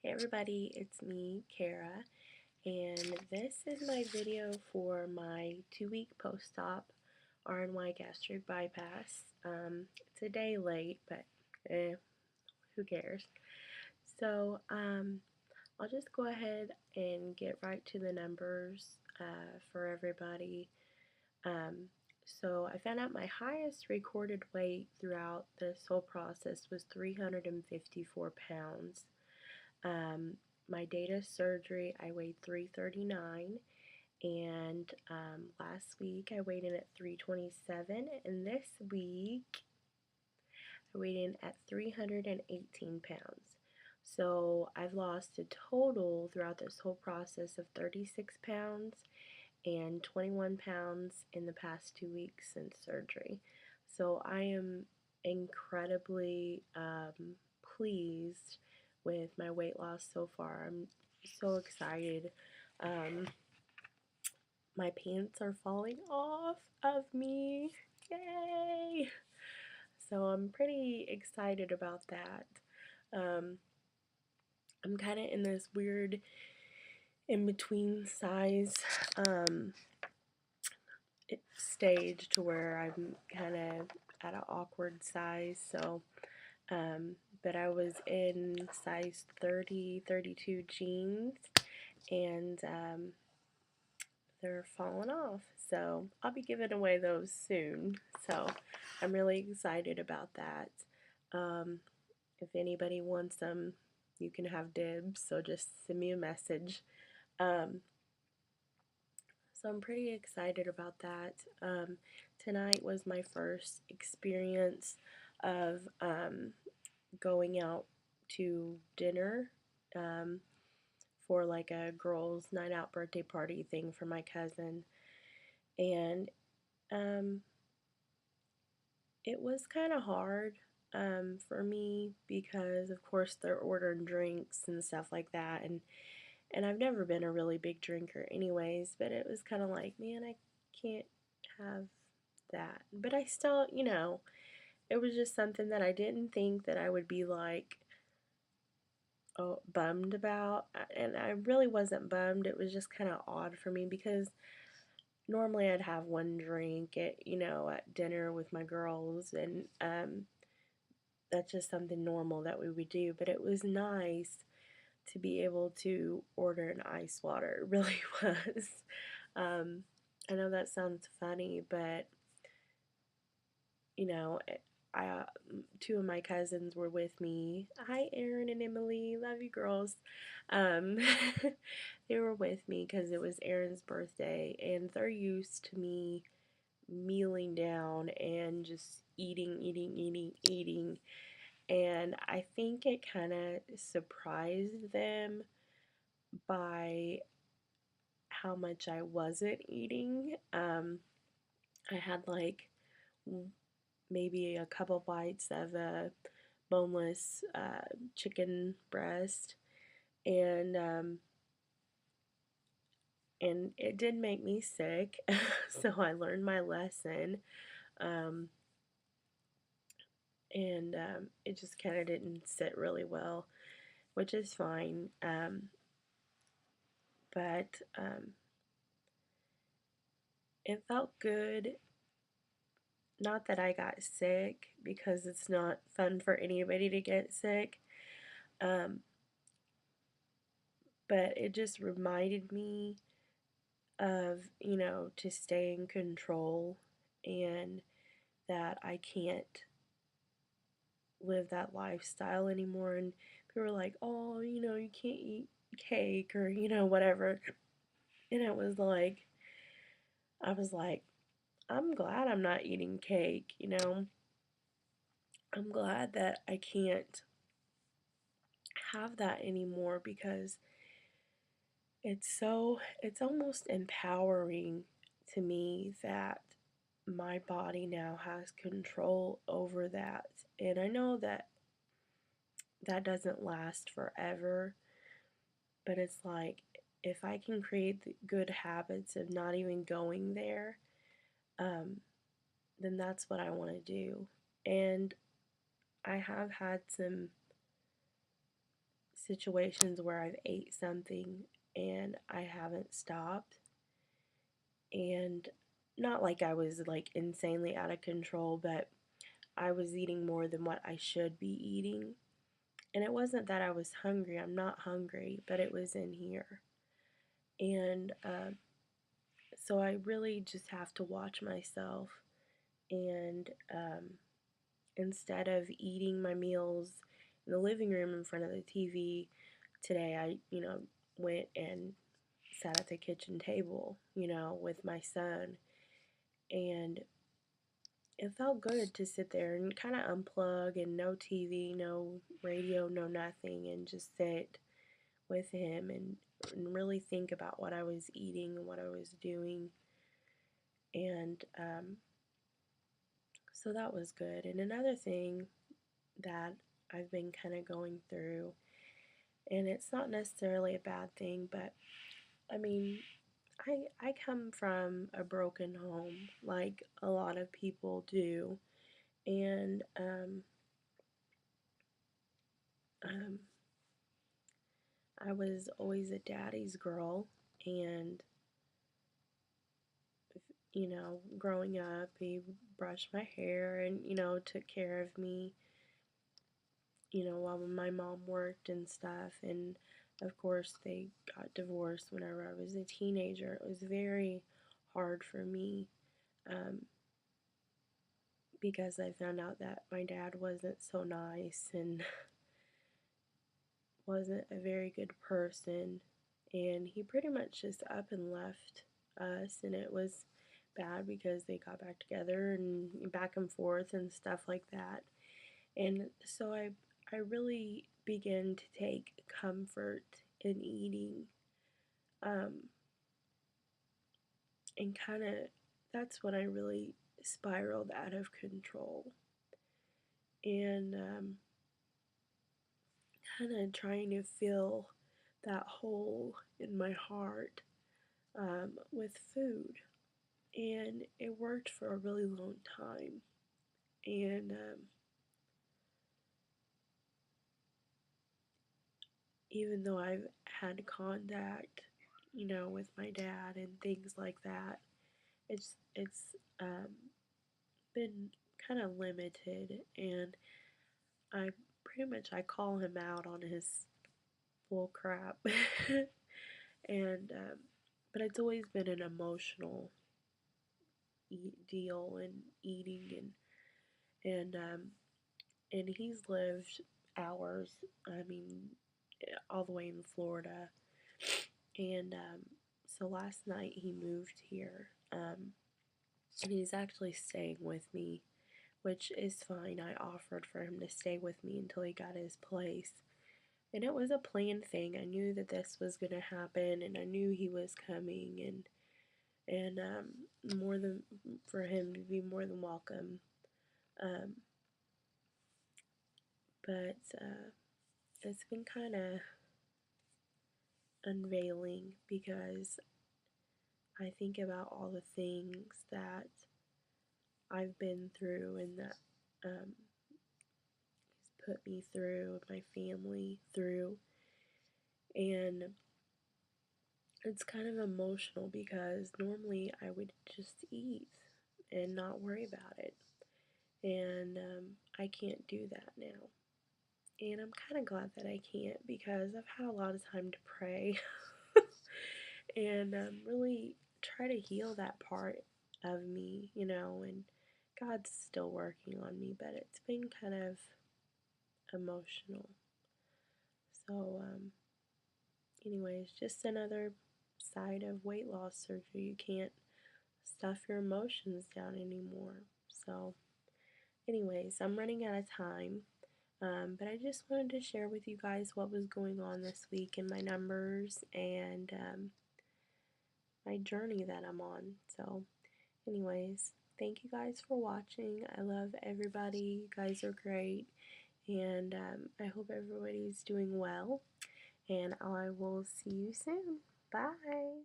Hey everybody, it's me, Kara, and this is my video for my 2-week post-op RNY gastric bypass. It's a day late, but who cares? So, I'll just go ahead and get right to the numbers for everybody. So I found out my highest recorded weight throughout this whole process was 354 pounds. My date of surgery, I weighed 339, and last week I weighed in at 327, and this week I weighed in at 318 pounds. So I've lost a total throughout this whole process of 36 pounds and 21 pounds in the past 2 weeks since surgery. So I am incredibly pleased with my weight loss so far. I'm so excited. Um, my pants are falling off of me. Yay! So I'm pretty excited about that. I'm kind of in this weird in-between size stage to where I'm kind of at an awkward size. So, but I was in size 30, 32 jeans, and they're falling off. So I'll be giving away those soon. So I'm really excited about that. If anybody wants them, you can have dibs. So just send me a message. So I'm pretty excited about that. Tonight was my first experience of going out to dinner for like a girls' night out birthday party thing for my cousin. And it was kind of hard for me because, of course, they're ordering drinks and stuff like that. And I've never been a really big drinker anyways, but it was kind of like, man, I can't have that. But I still, it was just something that I didn't think that I would be like, oh, bummed about. And I really wasn't bummed. It was just kind of odd for me because normally I'd have one drink at dinner with my girls, and that's just something normal that we would do. But it was nice to be able to order an ice water. It really was. I know that sounds funny, but you know, I two of my cousins were with me. Hi, Erin and Emily. Love you, girls. Um, they were with me because it was Erin's birthday, and they're used to me mealing down and just eating, eating, eating, eating. And I think it kind of surprised them by how much I wasn't eating. I had like maybe a couple bites of a boneless chicken breast, and it did make me sick. So I learned my lesson, um, and it just kind of didn't sit really well, which is fine. But it felt good. Not that I got sick, because it's not fun for anybody to get sick. Um, but it just reminded me of, to stay in control, and that I can't live that lifestyle anymore. And people were like, oh, you can't eat cake or, whatever. And I was like, I'm glad I'm not eating cake. I'm glad that I can't have that anymore, because it's almost empowering to me that my body now has control over that. And I know that that doesn't last forever, but it's like, if I can create the good habits of not even going there, um, then that's what I want to do. And I have had situations where I've ate something and I haven't stopped, and not like I was like insanely out of control, but I was eating more than what I should be eating. And it wasn't that I was hungry, I'm not hungry, but it was in here. And so I really just have to watch myself. And instead of eating my meals in the living room in front of the TV, today I, went and sat at the kitchen table, with my son. And it felt good to sit there and kind of unplug and no TV, no radio, no nothing, and just sit with him and really think about what I was eating and what I was doing. And so that was good. And another thing that I've been kind of going through, and it's not necessarily a bad thing, but I mean, I come from a broken home, like a lot of people do, and um, I was always a daddy's girl, and growing up, he brushed my hair and took care of me, while my mom worked and stuff, and of course they got divorced whenever I was a teenager. It was very hard for me. Um, because I found out that my dad wasn't so nice and wasn't a very good person. And he pretty much just up and left us, and it was bad because they got back together and back and forth and stuff like that. And so I really began to take comfort in eating, um, and kind of that's when I really spiraled out of control. And kind of trying to fill that hole in my heart with food. And it worked for a really long time. And even though I've had contact, with my dad and things like that, it's been kind of limited. And I pretty much I call him out on his bull crap. And but it's always been an emotional deal and eating and he's lived hours. I mean, all the way in Florida, and so last night he moved here, and he's actually staying with me, which is fine. I offered for him to stay with me until he got his place. And it was a planned thing. I knew that this was going to happen, and I knew he was coming, and more than for him to be more than welcome. Um, but it's been kind of unveiling because I think about all the things that I've been through and that he's put me through, my family through, and it's kind of emotional because normally I would just eat and not worry about it, and I can't do that now. And I'm kind of glad that I can't because I've had a lot of time to pray and really try to heal that part of me, and God's still working on me, but it's been kind of emotional. So, anyways, just another side of weight loss surgery. You can't stuff your emotions down anymore. So, anyways, I'm running out of time. But I just wanted to share with you guys what was going on this week and my numbers and my journey that I'm on. So, anyways, thank you guys for watching. I love everybody. You guys are great. And I hope everybody's doing well. And I will see you soon. Bye.